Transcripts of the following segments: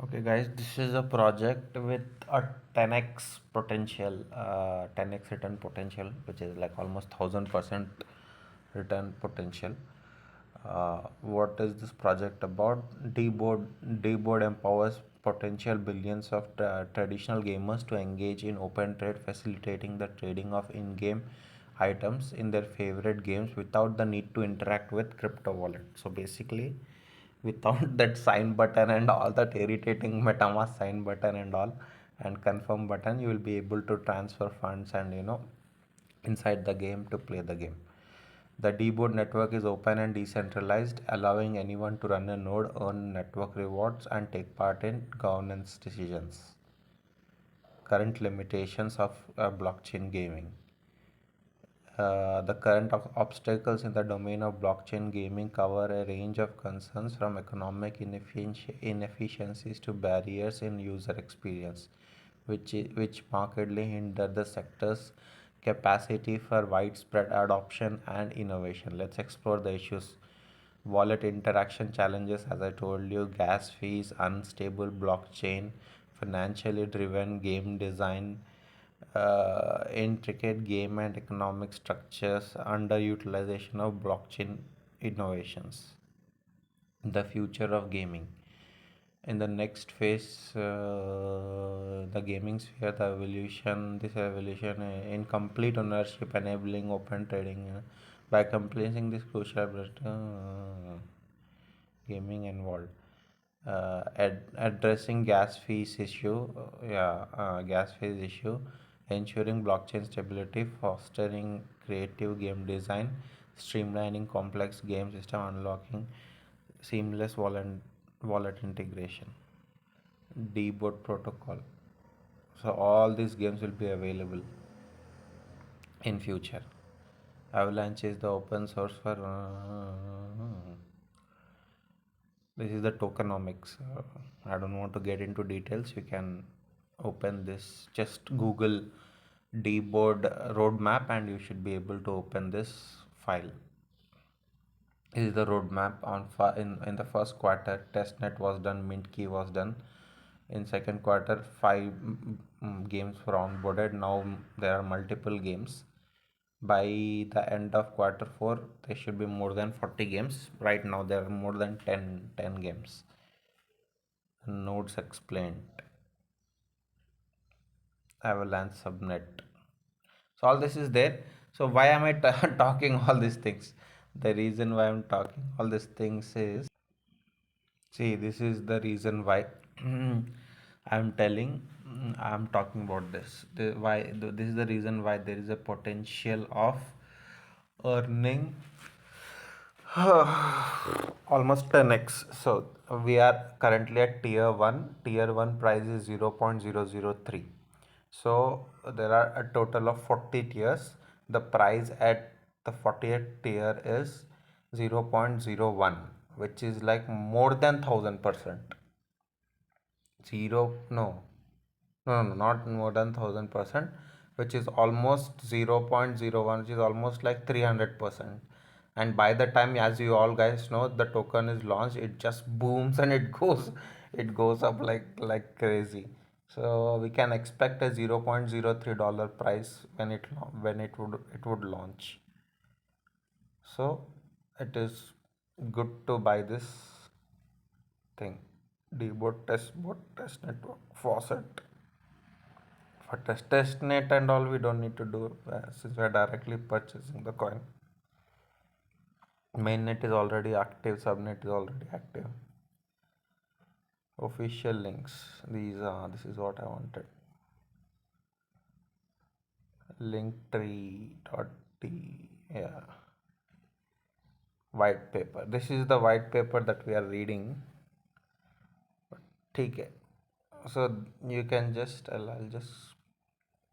Okay, guys, this is a project with a 10x potential, 10x return potential, which is like almost 1000% return potential. What is this project about? D-Board empowers potential billions of traditional gamers to engage in open trade, facilitating the trading of in-game items in their favorite games without the need to interact with crypto wallet. So basically, without that sign button and all that irritating MetaMask sign button and all and confirm button, you will be able to transfer funds and inside the game to play the game. The dboard network is open and decentralized, allowing anyone to run a node, earn network rewards, and take part in governance decisions. Current limitations of blockchain gaming. The current obstacles in the domain of blockchain gaming cover a range of concerns from economic inefficiencies to barriers in user experience, which markedly hinder the sector's capacity for widespread adoption and innovation. Let's explore the issues. Wallet interaction challenges, as I told you, gas fees, unstable blockchain, financially driven game design, intricate game and economic structures, underutilization of blockchain innovations. The future of gaming. In the next phase, the gaming sphere, this evolution in complete ownership, enabling open trading by completing this crucial gaming involved. Addressing gas fees issue, gas fees issue, ensuring blockchain stability, fostering creative game design, streamlining complex game system, unlocking seamless wallet integration, dboard protocol. So all these games will be available in future. Avalanche is the open source for this is the tokenomics. I don't want to get into details. You can open this. Just Google dboard roadmap, and you should be able to open this file. This is the roadmap in the first quarter. Testnet was done. Mint key was done. In second quarter, five games were onboarded. Now there are multiple games. By the end of quarter 4, there should be more than 40 games. Right now there are more than 10 games. Nodes explained. Avalanche subnet. So all this is there. So why am I talking all these things? The reason why I'm talking all these things is, see, this is the reason why I'm telling, I'm talking about this. This is the reason why there is a potential of earning almost 10x. So we are currently at tier 1. Tier 1 price is 0.003. So there are a total of 40 tiers. The price at the 40th tier is 0.01, which is like more than 1000%. Zero, no, not more than 1000%, which is almost 0.01, which is almost like 300%. And by the time, as you all guys know, the token is launched, it just booms and it goes up like crazy. So we can expect a $0.03 price when it would launch. So it is good to buy this thing. Test network, faucet. For testnet and all, we don't need to do since we are directly purchasing the coin. Mainnet is already active, subnet is already active. Official links. This is what I wanted. Linktree.t, yeah. White paper. This is the white paper that we are reading. Okay. So you can just, I'll just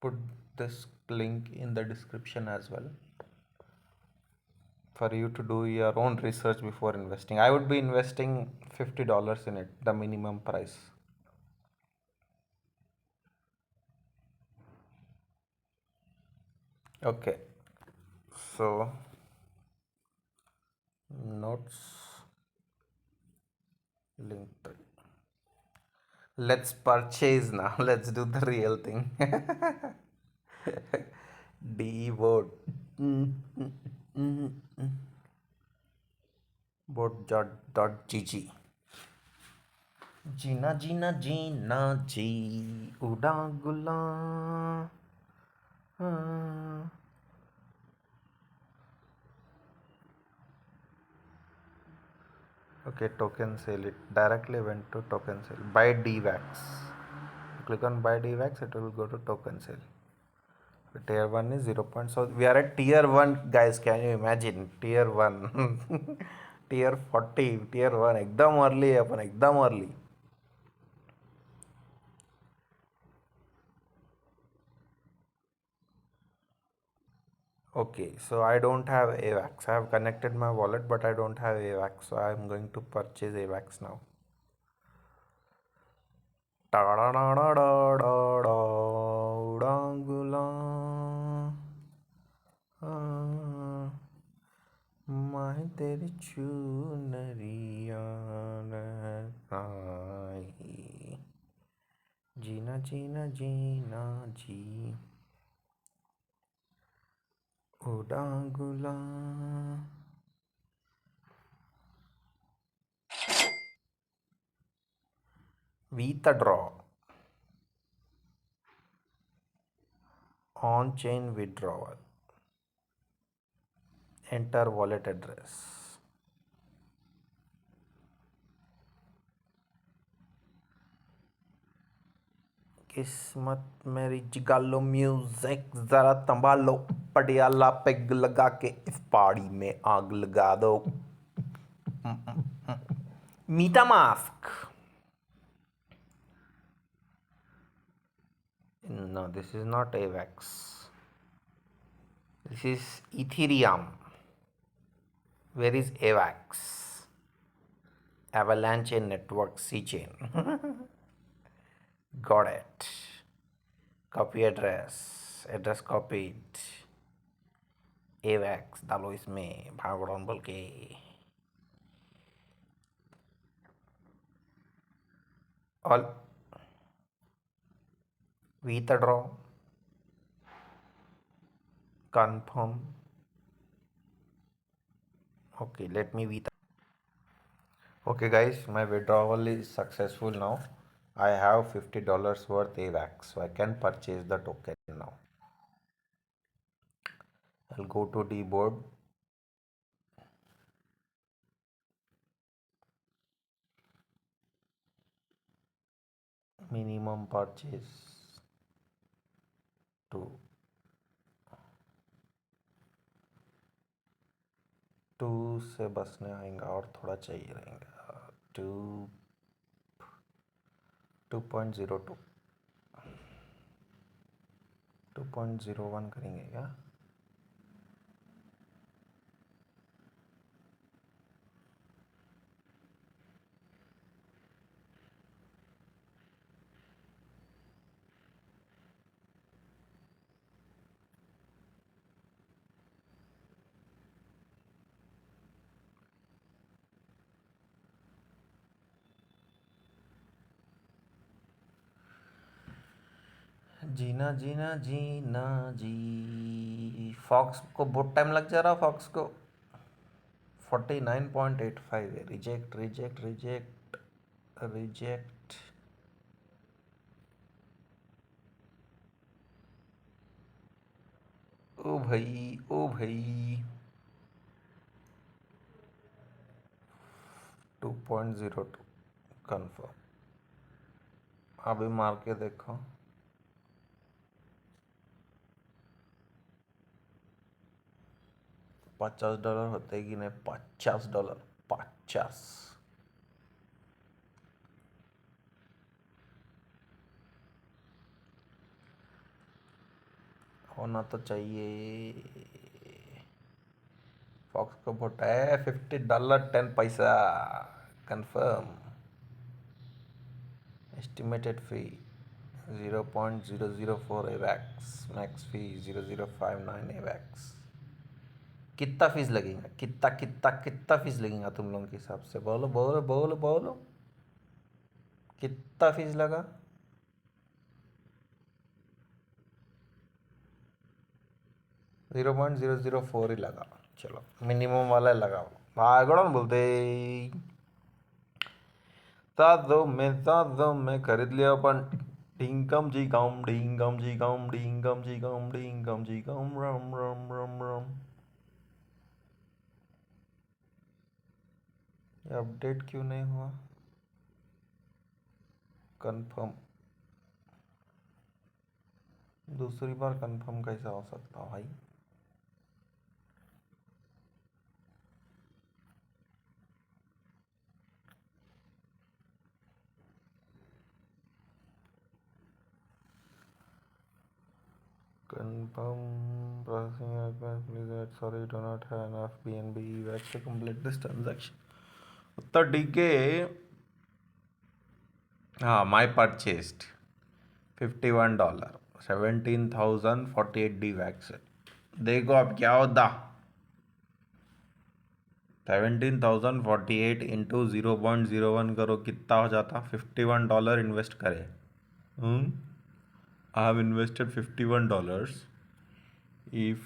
put this link in the description as well for you to do your own research before investing. I would be investing $50 in it, the minimum price. Okay, so notes, link tree. Let's purchase now. Let's do the real thing. D vote. Vote.gg. जीना जीना जीना जी उड़ा गुला हाँ. Okay, token sale. It directly went to token sale. Buy DVAX. Click on buy DVAX, it will go to token sale. Tier 1 is 0. So we are at tier 1, guys. Can you imagine? Tier 1. tier 40, tier 1. एकदम early है अपन, एकदम early. Okay, so I don't have AVAX. I have connected my wallet, but I don't have AVAX. So I am going to purchase AVAX now. मैं तेरी चुनरिया आई जीना जीना जीना जी उड़ा गुला withdraw on chain withdrawal, enter wallet address. किस्मत मेरी जगा लो music जरा संभालो पटियाला पेग लगा के इस पहाड़ी में आग लगा दो. मीटा mask. No, this is not AVAX. This is Ethereum. Where is AVAX? Avalanche Network C chain. Got it. Copy address. Address copied. AVAX डालो इसमें भागोड़न बोल के. All withdraw. Confirm. Okay, let me withdraw. Okay guys, my withdrawal is successful now. I have $50 worth AVAX, so I can purchase the token now. I'll go to dboard. Minimum purchase 2. 2 से बसने आएगा और थोड़ा चाहिए रहेगा. 2.02 2.01 करेंगे क्या. जीना जीना जीना जी. Fox को बहुत टाइम लग जा रहा. फॉक्स को 49.85 है. Reject reject reject reject. ओ भाई ओ भाई. 2.02 कन्फर्म. अभी मार के देखो. $50 होते कि नहीं. $50. 50 होना तो चाहिए. फॉक्स को वोट है $50 10 पैसा. कंफर्म. एस्टिमेटेड फी 0.004 एवैक्स. मैक्स फी 0059 एवैक्स. कितना फीस लगेगा. कितना कितना कितना फीस लगेगा तुम लोगों के हिसाब से. बोलो बोलो बोलो बोलो. कितना फीस लगा? 0.004 ही लगा। चलो मिनिमम वाला लगाओ भाई, गड़न बोलते साथ में खरीद लिया अपन। ढींगम जी कम ढींगम जी कम ढींगम जी कम ढींगम जी कम रम रम रम रम। ये अपडेट क्यों नहीं हुआ? कंफर्म, दूसरी बार कंफर्म कैसे हो सकता भाई? Confirm processing request. Please add. Sorry, do not have enough BNB UX to complete this transaction. उत्तर डीके। हाँ, my purchased $51, 17,048 डी वैक्स। देखो अब क्या होता। 17,048 इंटू 0.01 करो, कितना हो जाता? $51 इन्वेस्ट करे। I have invested $51. If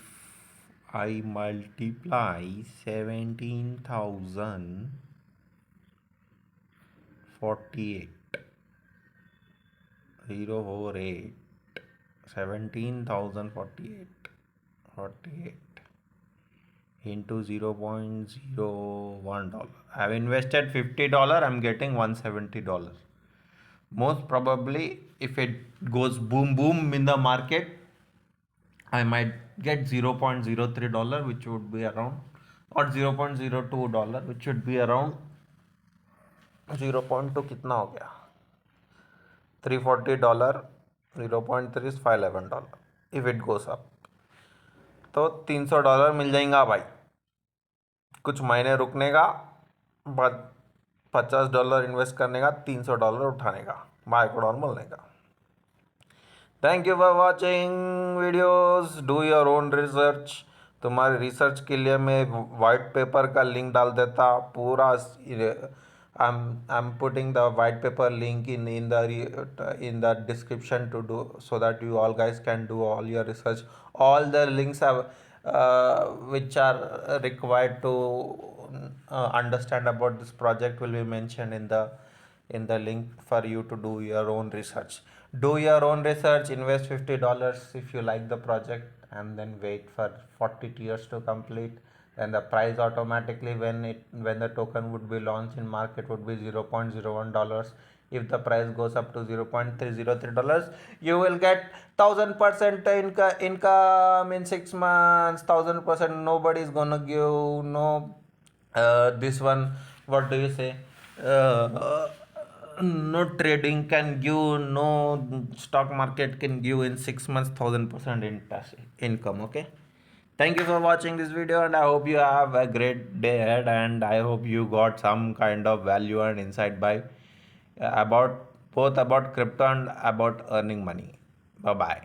I multiply 17,048, 048, 17,048, 48 into $0.01. I have invested $50. I'm getting $170. Most probably, if it goes boom boom in the market, I might get $0.03, which would be around, or $0.02, which would be around 0.2 कितना हो गया? $340, 0.3 is $511 if it goes up। तो $300 मिल जाएगा भाई। कुछ महीने रुकने का बाद $50 इन्वेस्ट करने का, $300 उठाने का, बाय को डॉन बोलने का। Thank you for watching videos, do your own research. तुम्हारे रिसर्च के लिए मैं वाइट पेपर का लिंक डाल देता पूरा। I'm putting the white paper link in the description to do, so that you all guys can do all your research. All the links have which are required to understand about this project will be mentioned in the link for you to do your own research. Do your own research, invest $50 if you like the project, and then wait for 40 years to complete. Then the price automatically, when the token would be launched in market, would be $0.01. If the price goes up to $0.303, you will get 1,000% income in 6 months. 1,000%. Nobody is gonna give no this one. What do you say? No trading can give, no stock market can give in 6 months 1,000% income. Okay. Thank you for watching this video, and I hope you have a great day ahead, and I hope you got some kind of value and insight by about both about crypto and about earning money. Bye bye.